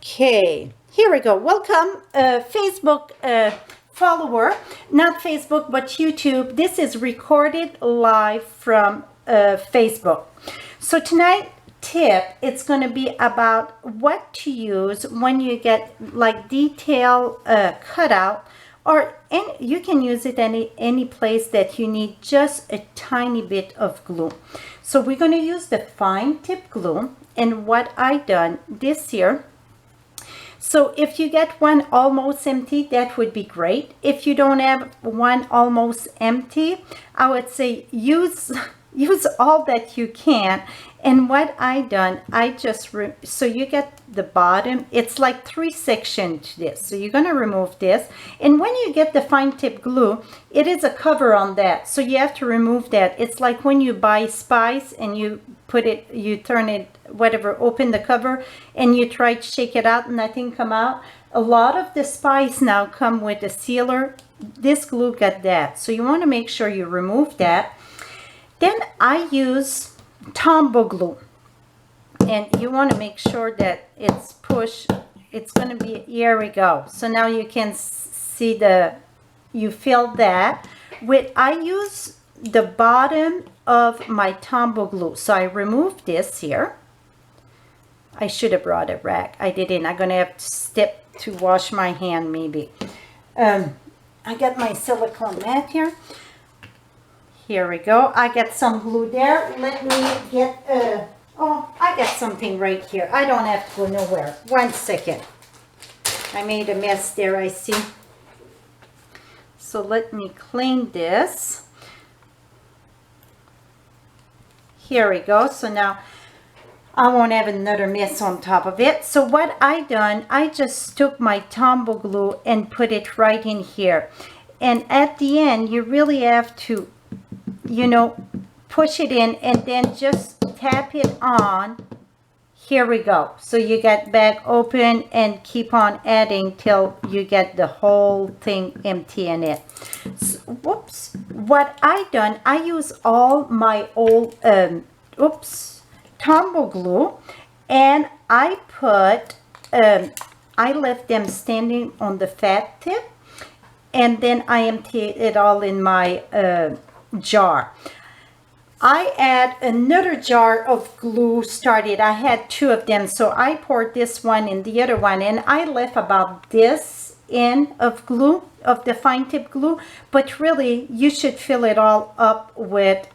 Okay, here we go. Welcome, Facebook follower, not Facebook, but YouTube. This is recorded live from Facebook. So tonight tip, it's going to be about what to use when you get like detail cutout, or you can use it any place that you need just a tiny bit of glue. So we're going to use the fine tip glue, and what I done this year. So if you get one almost empty, that would be great. If you don't have one almost empty, I would say use all that you can. And what I done, I just so you get the bottom. It's like 3 sections to this. So you're gonna remove this, and when you get the fine tip glue, it is a cover on that. So you have to remove that. It's like when you buy spice and you put it, you turn it, whatever, open the cover, and you try to shake it out and nothing come out. A lot of the spice now come with a sealer. This glue got that, so you want to make sure you remove that. Then I use Tombow glue, and you want to make sure that it's pushed. It's going to be, here we go. So now you can see you fill that with, I use the bottom of my Tombow glue. So I remove this here. I should have brought a rag. I didn't. I'm gonna have to step to wash my hand maybe. I got my silicone mat here. Here we go. I got some glue there. Let me get oh, I got something right here. I don't have to go nowhere. 1 second. I made a mess there, I see. So let me clean this. Here we go. So now I won't have another mess on top of it. So what I done, I just took my Tombow glue and put it right in here. And at the end, you really have to, you know, push it in and then just tap it on. Here we go. So you get back open and keep on adding till you get the whole thing empty in it. So, whoops. What I done, I use all my old, Tombow glue, and I put, I left them standing on the fat tip, and then I empty it all in my jar. I add another jar of glue started. I had 2 of them, so I poured this one in the other one, and I left about this in of glue, of the fine tip glue, but really you should fill it all up with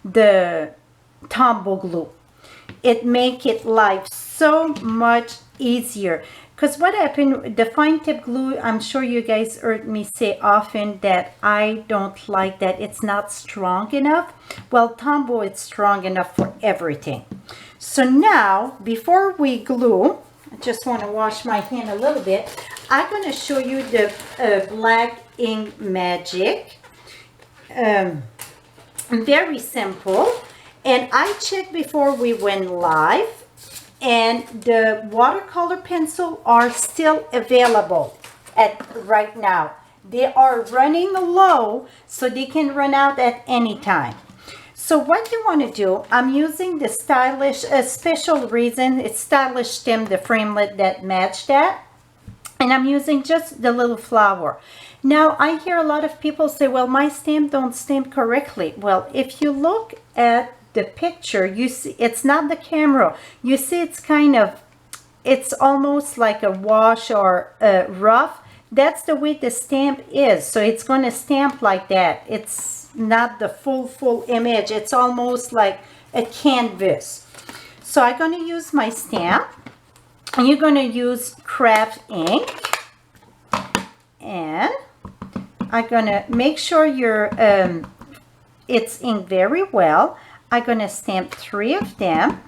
the Tombow glue. It make it life so much easier. Because what happened, the fine tip glue, I'm sure you guys heard me say often that I don't like that it's not strong enough. Well, Tombow is strong enough for everything. So now, before we glue, I just want to wash my hand a little bit. I'm going to show you the black ink magic. Very simple. And I checked before we went live, and the watercolor pencil are still available at right now. They are running low, so they can run out at any time. So what you want to do, I'm using the stylish, special reason, it's stylish stem, the framelit that match that. And I'm using just the little flower. Now, I hear a lot of people say, well, my stamp don't stamp correctly. Well, if you look at the picture, you see it's not the camera. You see it's kind of, it's almost like a wash or rough. That's the way the stamp is. So it's going to stamp like that. It's not the full image. It's almost like a canvas. So I'm going to use my stamp. And you're going to use craft ink. And I'm going to make sure it's inked very well. I'm going to stamp 3 of them.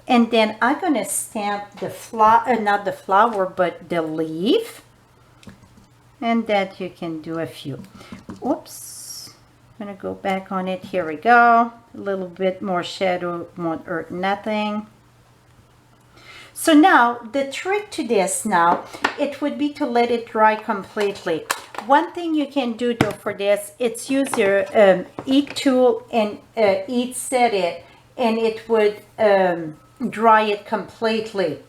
And then I'm going to stamp the flower, not the flower, but the leaf. And that you can do a few. Oops. I'm going to go back on it. Here we go. A little bit more shadow, won't hurt nothing. So now, the trick to this now, it would be to let it dry completely. One thing you can do though for this, it's use your heat tool and heat set it and it would dry it completely.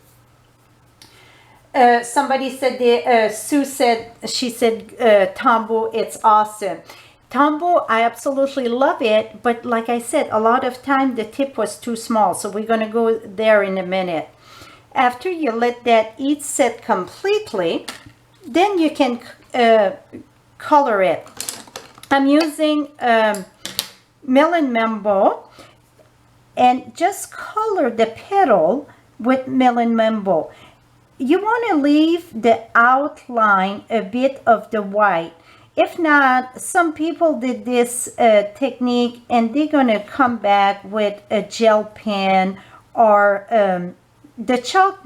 Somebody said, Sue said, she said, Tombow, it's awesome. Tombow, I absolutely love it, but like I said, a lot of time the tip was too small, so we're going to go there in a minute. After you let that each set completely, then you can color it. I'm using Melon Mambo, and just color the petal with Melon Mambo. You want to leave the outline a bit of the white. If not, some people did this technique and they're going to come back with a gel pen or the chalk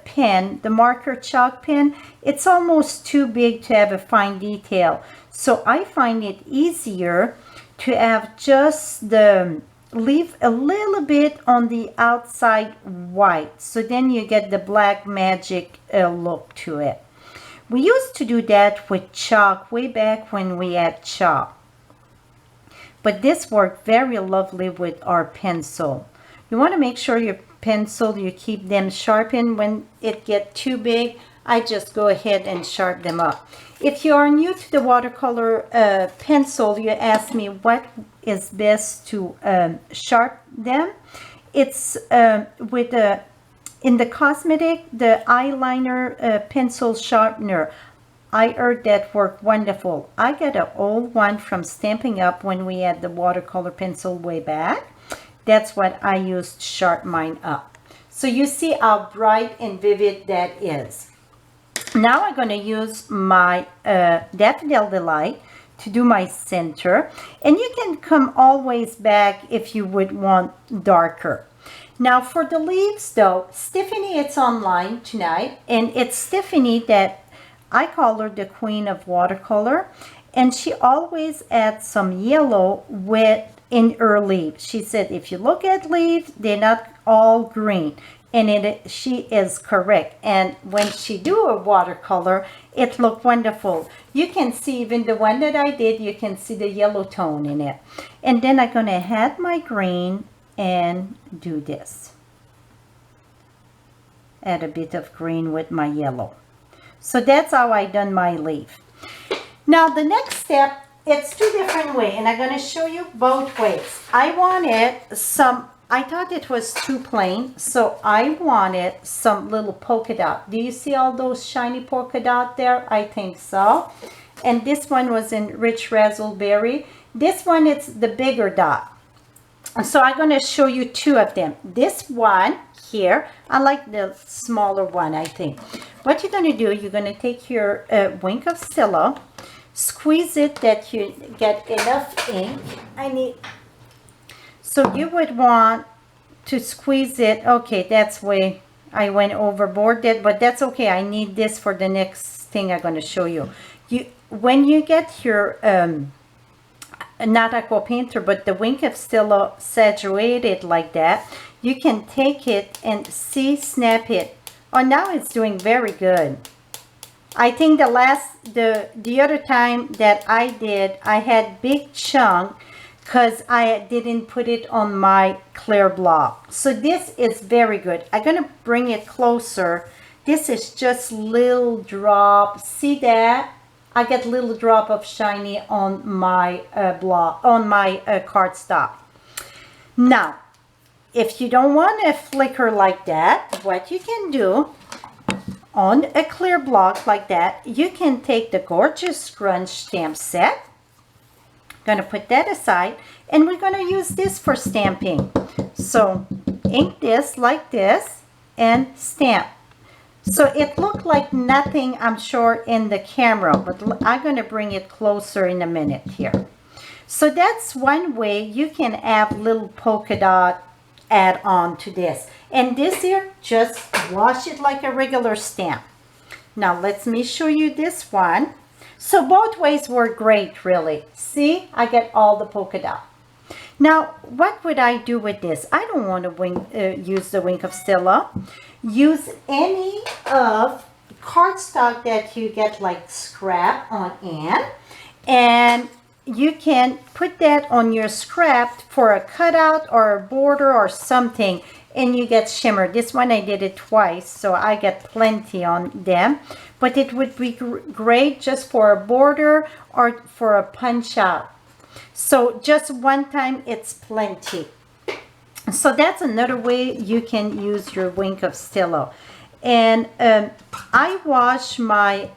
pen, the marker chalk pen. It's almost too big to have a fine detail. So I find it easier to have just the leave a little bit on the outside white, so then you get the black magic look to it. We used to do that with chalk way back when we had chalk, but this worked very lovely with our pencil. You want to make sure your pencil, you keep them sharpened. When it gets too big, I just go ahead and sharpen them up. If you are new to the watercolor pencil, you ask me what is best to sharpen them. It's with in the cosmetic, the eyeliner pencil sharpener. I heard that worked wonderful. I got an old one from Stampin' Up! When we had the watercolor pencil way back. That's what I used to sharpen mine up. So you see how bright and vivid that is. Now I'm going to use my Daffodil Delight to do my center, and you can come always back if you would want darker. Now for the leaves though, Stephanie, it's online tonight, and it's Stephanie that I call her the queen of watercolor, and she always adds some yellow in her leaves. She said if you look at leaves, they're not all green. And she is correct. And when she do a watercolor, it looked wonderful. You can see even the one that I did, you can see the yellow tone in it. And then I'm going to add my green and do this. Add a bit of green with my yellow. So that's how I done my leaf. Now the next step, it's two different ways, and I'm going to show you both ways. I thought it was too plain, so I wanted some little polka dot. Do you see all those shiny polka dot there? I think so. And this one was in Rich Raspberry. This one is the bigger dot. So I'm going to show you two of them. This one here, I like the smaller one, I think. What you're going to do, you're going to take your wink of Stella, squeeze it that you get enough ink. So you would want to squeeze it. Okay, that's where I went overboard, but that's okay. I need this for the next thing I'm going to show you. When you get your, not aqua painter, but the wink of Stella saturated like that, you can take it and snap it. Oh, now it's doing very good. I think the other time that I did, I had big chunk because I didn't put it on my clear block. So this is very good. I'm going to bring it closer. This is just little drop. See that? I get little drop of shiny on my block, on my cardstock. Now, if you don't want a flicker like that, what you can do on a clear block like that, you can take the gorgeous scrunch stamp set. Going to put that aside, and we're going to use this for stamping. So ink this like this and stamp. So it looked like nothing, I'm sure, in the camera, but I'm going to bring it closer in a minute here. So that's one way you can add little polka dot add on to this. And this here, just wash it like a regular stamp. Now let me show you this one. So both ways work great, really. See, I get all the polka dot. Now, what would I do with this? I don't want to use the wink of Stella. Use any of cardstock that you get like scrap on end, and you can put that on your scrap for a cutout or a border or something, and you get shimmer. This one I did it twice, so I get plenty on them, but it would be great just for a border or for a punch out. So just one time, it's plenty. So that's another way you can use your Wink of Stilo. And I wash my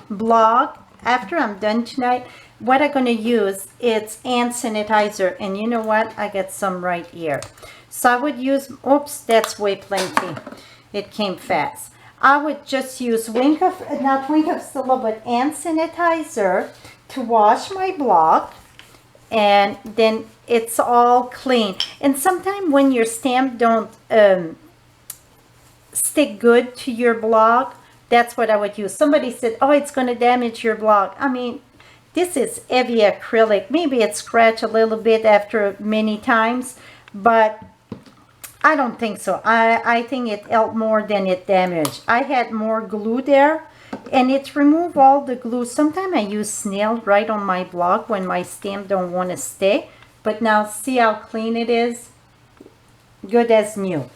blog after I'm done tonight. What I'm going to use is hand sanitizer, and you know what, I got some right here. So I would use, oops, that's way plenty, it came fast. I would just use not Wink of Stilo, but hand sanitizer to wash my blog, and then it's all clean. And sometimes when your stamp don't stick good to your blog, that's what I would use. Somebody said, oh, it's going to damage your blog. I mean, this is heavy acrylic. Maybe it scratched a little bit after many times, but I don't think so. I think it helped more than it damaged. I had more glue there, and it removed all the glue. Sometimes I use snail right on my blog when my stamp don't want to stay. But now see how clean it is? Good as new.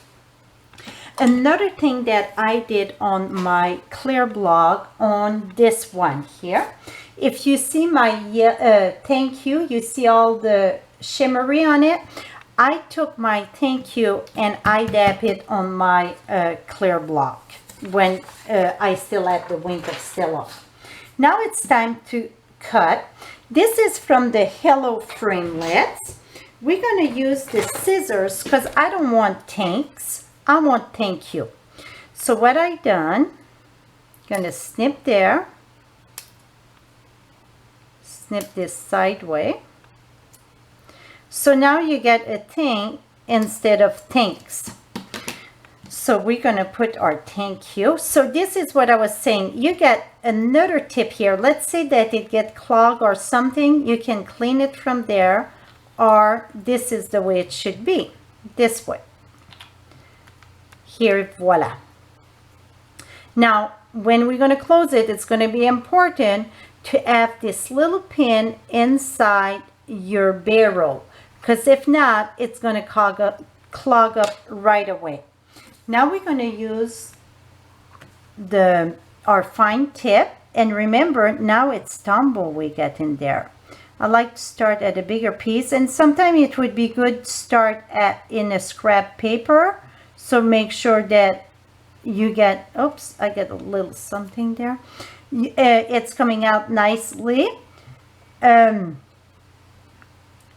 Another thing that I did on my clear blog, on this one here, if you see my thank you, you see all the shimmery on it. I took my thank you and I dab it on my clear block when I still had the Wink of Stilo. Now it's time to cut. This is from the Hello Framelits. We're going to use the scissors because I don't want thanks. I want thank you. So what I done, going to snip there. Snip this sideways. So now you get a thing instead of thanks. So we're going to put our thank you. So this is what I was saying. You get another tip here. Let's say that it get clogged or something. You can clean it from there, or this is the way it should be. This way. Here, voila. Now, when we're going to close it, it's going to be important to have this little pin inside your barrel, because if not, it's going to clog up right away. Now we're going to use our fine tip, and remember, now it's tumble we get in there. I like to start at a bigger piece, and sometimes it would be good to start in a scrap paper. So make sure that you get, oops, I get a little something there. It's coming out nicely.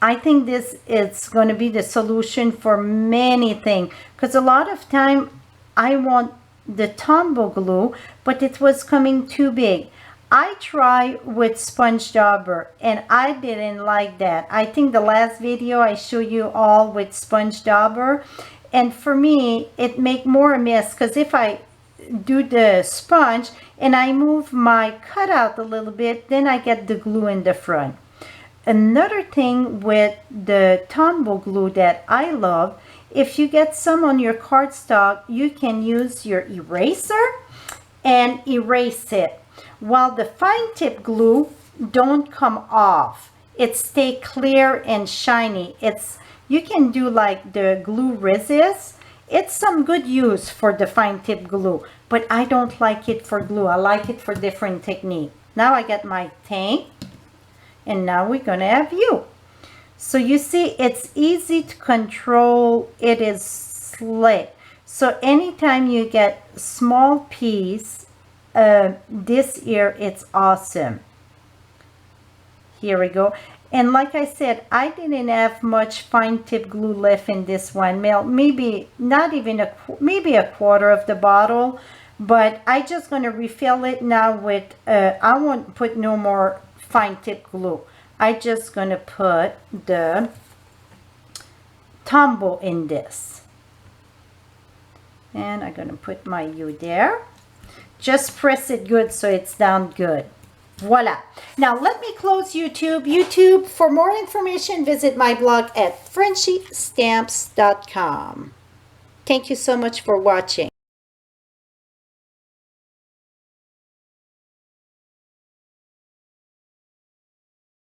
I think this is going to be the solution for many things, because a lot of time I want the tumble glue, but it was coming too big. I try with sponge dauber and I didn't like that. I think the last video I showed you all with sponge dauber, and for me it make more a mess, because if I do the sponge and I move my cutout a little bit, then I get the glue in the front. Another thing with the tumble glue that I love, if you get some on your cardstock, you can use your eraser and erase it, while the fine tip glue don't come off. It stay clear and shiny. You can do like the glue resist. It's some good use for the fine tip glue, but I don't like it for glue. I like it for different technique. Now I get my tank, and now we're gonna have you. So you see, it's easy to control. It is slick. So anytime you get small piece, this here, it's awesome. Here we go. And like I said, I didn't have much fine tip glue left in this one. Maybe not even maybe a quarter of the bottle, but I just going to refill it now with, I won't put no more fine tip glue. I just going to put the tumble in this. And I'm going to put my U there. Just press it good so it's down good. Voila. Now let me close YouTube. YouTube, for more information, visit my blog at FrenchieStamps.com. Thank you so much for watching.